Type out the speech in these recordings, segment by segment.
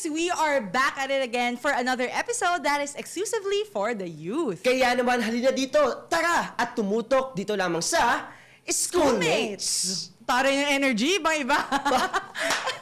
we are back at it again for another episode that is exclusively for the youth. Kaya naman, halina dito, tara at tumutok dito lamang sa Schoolmates. Tara yung energy, bang iba?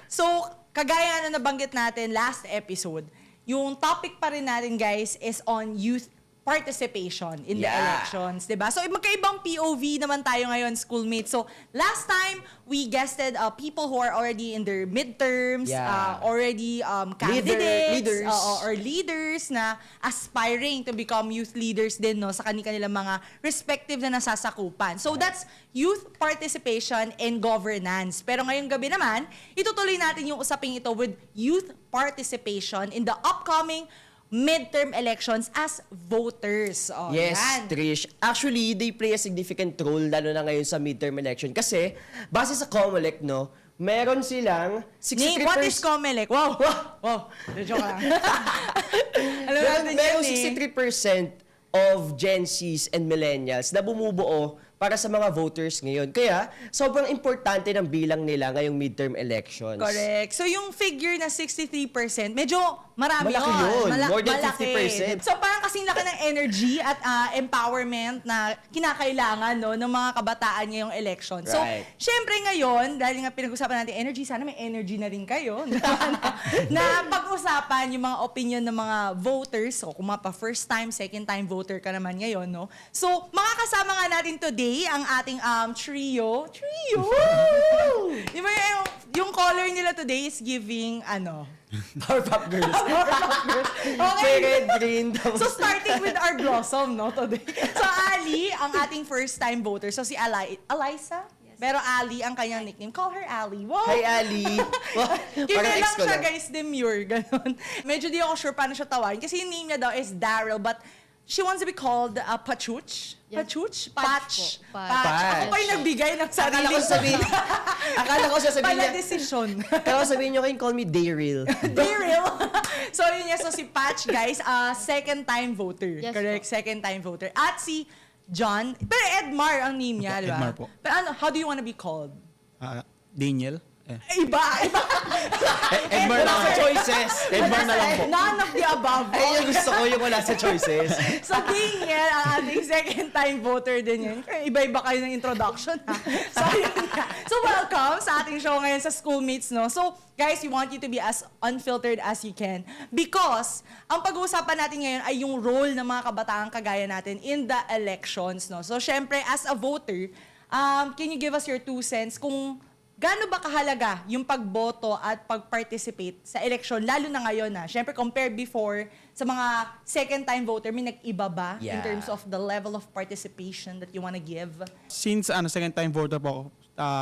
So, kagaya na nabanggit natin last episode, yung topic pa rin natin, guys, is on youth participation in the elections, diba? So, magkaibang POV naman tayo ngayon, schoolmates. So, last time, we guested people who are already in their midterms, already candidates, or leaders na aspiring to become youth leaders din, no, sa kanilang mga respective na nasasakupan. So, that's youth participation and governance. Pero ngayong gabi naman, itutuloy natin yung usaping ito with youth participation in the upcoming midterm elections as voters. Oh, yes, yan. Trish. Actually, they play a significant role lalo na ngayon sa midterm election. Kasi, base sa COMELEC, no, meron silang 63%... What is COMELEC? Wow! Wow! Joke lang. Meron 63% of Gen Zs and Millennials na bumubuo para sa mga voters ngayon. Kaya, sobrang importante ng bilang nila ngayong midterm elections. Correct. So, yung figure na 63%, medyo marami Malaki yun. More than malaki. 50%. So, parang kasing laki ng energy at empowerment na kinakailangan, no, ng mga kabataan ngayong election. So, syempre ngayon, dahil nga pinag-usapan natin energy, sana may energy na rin kayo na pag-usapan yung mga opinion ng mga voters. So, kung mapa first time, second time voter ka naman ngayon, no? So, makakasama nga natin today ang ating trio. Di ba yung color nila today is giving, Powerpuff Girls. Okay. Red, green. So, starting with our blossom, no, today. So, Ali, ang ating first-time voter. So, si Alyssa? Yes. Pero Ali ang kanyang nickname. Call her Ali. Wow! Hi, Ali. Kaya lang siya, guys, demure. Ganon. Medyo di ako sure paano siya tawagin. Kasi yung name niya daw is Daryl, but she wants to be called Pachuch. Yes. Pachuch? Patch. Ako pa yung nagbigay ng sarili. Akala ko sasabihin niya. Pala decision. Kaya sabihin niyo kayo, call me Daryl. Daryl. So, yun niya. So, si Patch, guys, second-time voter. Yes, correct? Second-time voter. At si John. Pero Edmar ang name niya, di ba? Edmar po. Pero how do you want to be called? Daniel. Iba. Edmar lang sa choices. Edmar na lang po. None of the above. Ay, yung gusto ko yung wala sa choices. So, Daniel, ang ating second-time voter din yun. Iba-iba kayo ng introduction, ha? So, yun nga. So, welcome sa ating show ngayon sa Schoolmates, no? So, guys, we want you to be as unfiltered as you can because ang pag-uusapan natin ngayon ay yung role ng mga kabataang kagaya natin in the elections, no? So, syempre, as a voter, can you give us your 2 cents kung gaano ba kahalaga yung pagboto at pag-participate sa election, lalo na ngayon na? Siyempre, compared before, sa mga second-time voter, may nag-iba ba in terms of the level of participation that you wanna give? Since second time voter po ako,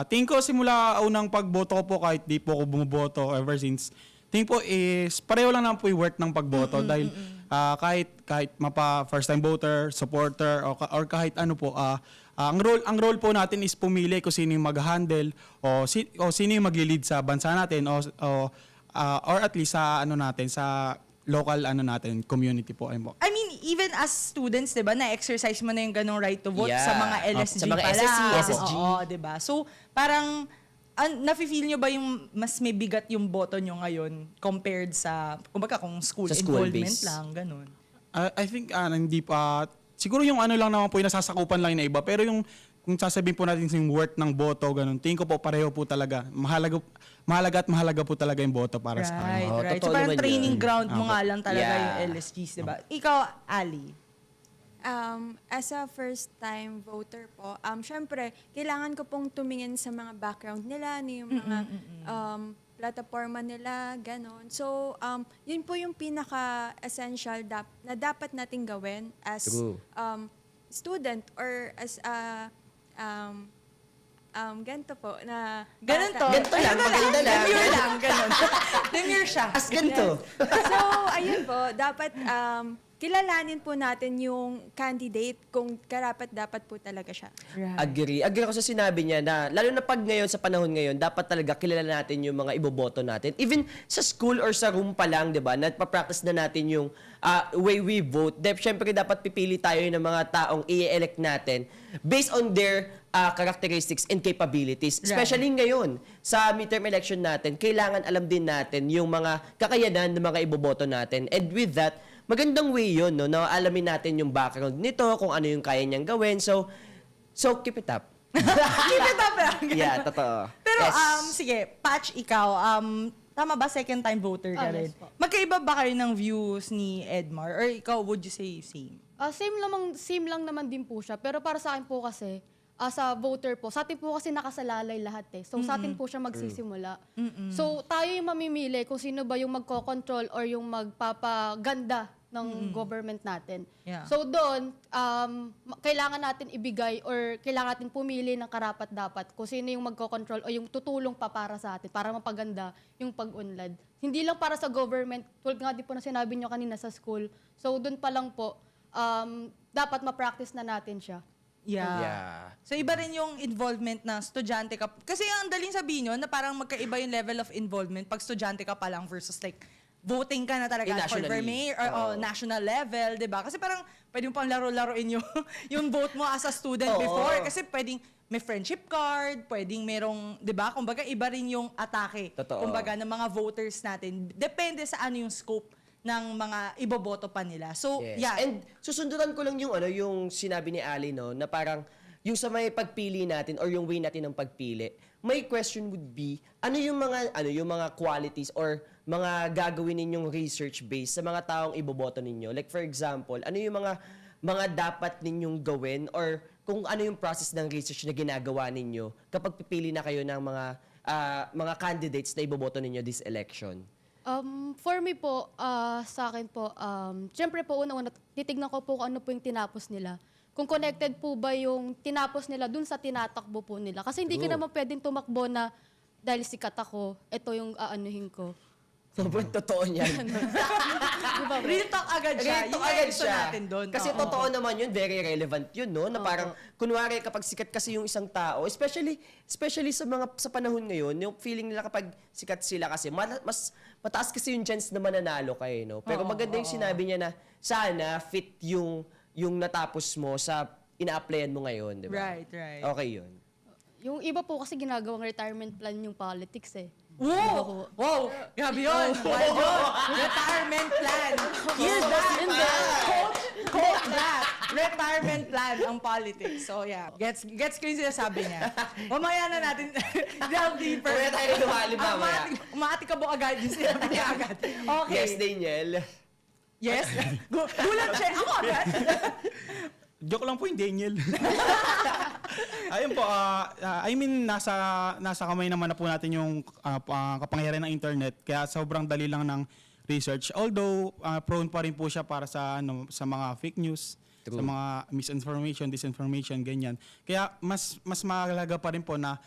tingin ko simula unang pagboto ko po kahit di po ako bumuboto ever since, tingin po is pareho lang naman po yung worth ng pagboto dahil kahit mapa first time voter, supporter or kahit ano po, ang role po natin is pumili kung sino yung mag-handle o sino yung magli-lead sa bansa natin or at least sa natin sa local natin community po. I mean, even as students, 'di ba, na-exercise mo na yung ganong right to vote sa mga LSG sa mga pala. SSG. Oo, 'di ba? So, parang nafe-feel nyo ba yung mas may bigat yung boto nyo ngayon compared sa, kumbaga, kung school involvement base lang, ganun? I think hindi pa. Siguro yung lang naman po yung nasasakupan lang na iba. Pero yung kung sasabihin po natin yung worth ng boto, ganun, tingin ko po pareho po talaga. Mahalaga po talaga yung boto para sa akin. Right. So Totoo parang naman training yun. ground mo nga lang talaga yung LSGs, di ba? Ikaw, Ali? As a first-time voter po, syempre, kailangan ko pong tumingin sa mga background nila, yung mga plataforma nila, ganon. So, yun po yung pinaka-essential na dapat nating gawin as student or as a ganito po na Ganito lang, maganda lang. Demure lang, ganon. Demure siya. As ganito. So, ayun po, dapat kilalanin po natin yung candidate kung karapat-dapat po talaga siya. Agree ako sa sinabi niya na, lalo na pag ngayon, sa panahon ngayon, dapat talaga kilala natin yung mga iboboto natin. Even sa school or sa room pa lang, di ba, nagpa-practice na natin yung way we vote. Siyempre, dapat pipili tayo ng mga taong i-elect natin based on their characteristics and capabilities. Especially ngayon, sa midterm election natin, kailangan alam din natin yung mga kakayanan ng mga iboboto natin. And with that, magandang way yun, no? Na alamin natin yung background nito, kung ano yung kaya niyang gawin. So keep it up. Keep it up lang. Yeah, totoo. Pero, Yes. sige, Patch, ikaw, tama ba second-time voter ka rin? Yes po. Magkaiba ba kayo ng views ni Edmar? Or ikaw, would you say same? Same lang naman din po siya. Pero para sa akin po kasi, sa voter po, sa atin po kasi nakasalalay lahat eh. So sa atin po siya magsisimula. So tayo yung mamimili kung sino ba yung magko-control or yung magpapaganda ng government natin. Yeah. So doon, kailangan natin ibigay or kailangan natin pumili ng karapat-dapat kung sino yung magko-control o yung tutulong pa para sa atin, para mapaganda yung pag-unlad. Hindi lang para sa government, tulad nga din po na sinabi nyo kanina sa school. So doon pa lang po, dapat ma-practice na natin siya. Yeah. So iba rin yung involvement na estudyante ka. Kasi ang daling sabihin nyo na parang magkaiba yung level of involvement pag estudyante ka pa lang versus like voting ka na talaga for Nationally. mayor or national level, 'di ba? Kasi parang pwede mo pang laro-laruin yung yung vote mo as a student Oo. before kasi pwedeng may friendship card, pwedeng merong, 'di ba? Kumbaga iba rin yung atake. Totoo. Kumbaga ng mga voters natin. Depende sa ano yung scope ng mga iboboto pa nila. So, Yes. yeah. And susundutan ko lang yung sinabi ni Ali, no, na parang yung sa may pagpili natin or yung way natin ng pagpili, my question would be, ano yung mga qualities or mga gagawin ninyong research base sa mga taong iboboto ninyo? Like for example, ano yung mga dapat ninyong gawin or kung ano yung process ng research na ginagawa ninyo kapag pipili na kayo ng mga candidates na iboboto ninyo this election? For me po, sa akin po, syempre po una-una, titignan ko po kung ano po yung tinapos nila. Kung connected po ba yung tinapos nila dun sa tinatakbo po nila. Kasi hindi ka naman pwedeng tumakbo na dahil sikat ako, ito yung aanuhin ko. Sobrang totoo niyan. Real talk agad siya. Real talk Yun agad yung gusto siya. natin doon. Kasi Oo. totoo naman yun, very relevant yun, no? Na parang, kunwari kapag sikat kasi yung isang tao, especially sa panahon ngayon, yung feeling nila kapag sikat sila kasi, mas mataas kasi yung chance na mananalo kayo, no? Pero maganda yung sinabi niya na, sana fit yung natapos mo sa ina-applyan mo ngayon, di ba? Right. Okay yun. Yung iba po kasi ginagawang retirement plan yung politics eh. Wow! Wow! Grabe yun! Wild yun! Retirement plan! Hear that! Quote that! Retirement plan ang politics. So yeah, gets ko yung sinasabi niya. Mamaya na natin delve deeper. Mamaya tayo lumali mamaya. Umati ka po agad yung sinabi niya agad. Okay. Yes, Daniel. Yes? Gulat siya. Ako agad? Joke lang po yung Daniel. Ayun po, I mean, nasa kamay naman na po natin yung kapangyarihan ng internet. Kaya sobrang dali lang ng research. Although, prone pa rin po siya para sa mga fake news, True. sa mga misinformation, disinformation, ganyan. Kaya mas mahalaga pa rin po na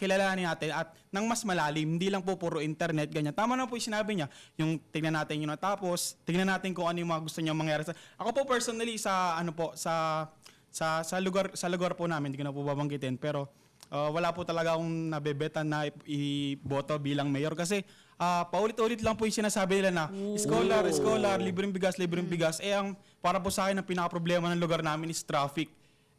kilalanin natin at nang mas malalim, hindi lang po puro internet, ganyan. Tama na po yung sinabi niya, yung tignan natin yung natapos, tignan natin kung ano yung mga gusto niya mangyari. Ako po personally sa lugar po namin, hindi ko na po babanggitin, pero wala po talaga akong nabebetan na iboto bilang mayor kasi paulit-ulit lang po yung sinasabi nila na scholar, libreng bigas. Para po sa akin, ang pinaka-problema ng lugar namin is traffic.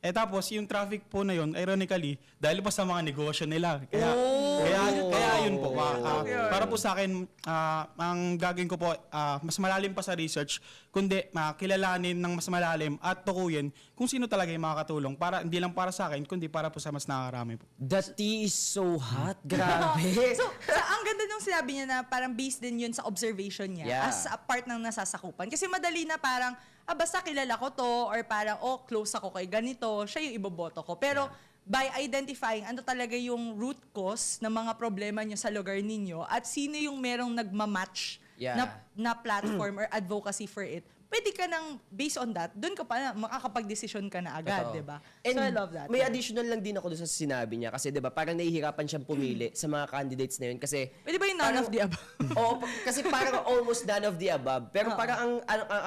Tapos, yung traffic po na yun, ironically, dahil pa sa mga negosyo nila. Kaya yun po. Para po sa akin, ang gagawin ko po, mas malalim pa sa research, kundi kilalanin ng mas malalim at tukuyin kung sino talaga yung makakatulong. Hindi lang para sa akin, kundi para po sa mas nakarami po. That tea is so hot. Grabe. So, ang ganda nung sinabi niya na parang based din yun sa observation niya Yeah. as a part ng nasasakupan. Kasi madali na parang, basta kilala ko to or parang, close ako kay ganito, siya yung iboboto ko. Pero by identifying ano talaga yung root cause ng mga problema niyo sa lugar ninyo at sino yung merong nagmamatch Yeah. na platform or advocacy for it, pwede ka nang, based on that, doon ka pa makakapag-desisyon ka na agad, Totoo. di ba? And So, I love that. may additional lang din ako doon sa sinabi niya kasi 'di ba parang nahihirapan siyang pumili sa mga candidates na yun kasi Pwede ba yung none parang- of the above? Oo, kasi parang almost none of the above. Pero parang ang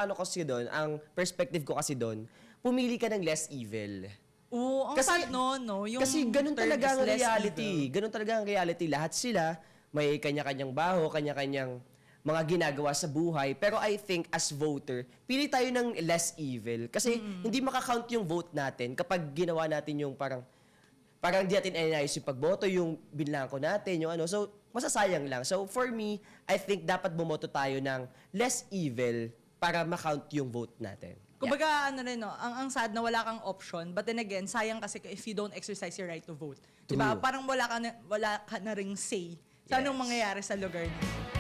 ano kasi doon, ang perspective ko kasi doon, pumili ka ng less evil. Oo, ang sad no? Yung kasi ganun term talaga is ang less reality. evil. Ganun talaga ang reality. Lahat sila may kanya-kanyang baho, kanya-kanyang mga ginagawa sa buhay. Pero I think as voter, pili tayo ng less evil. Kasi hindi makakount yung vote natin kapag ginawa natin yung parang di natin inayos yung pagboto, yung binlangko natin, yung ano. So, masasayang lang. So, for me, I think dapat bumoto tayo ng less evil para makount yung vote natin. Kumbaga, ano rin, no, ang sad na wala kang option, but then again, sayang kasi if you don't exercise your right to vote. Diba? True. Parang wala ka na ring say sa anong Yes. mangyayari sa lugar niyo.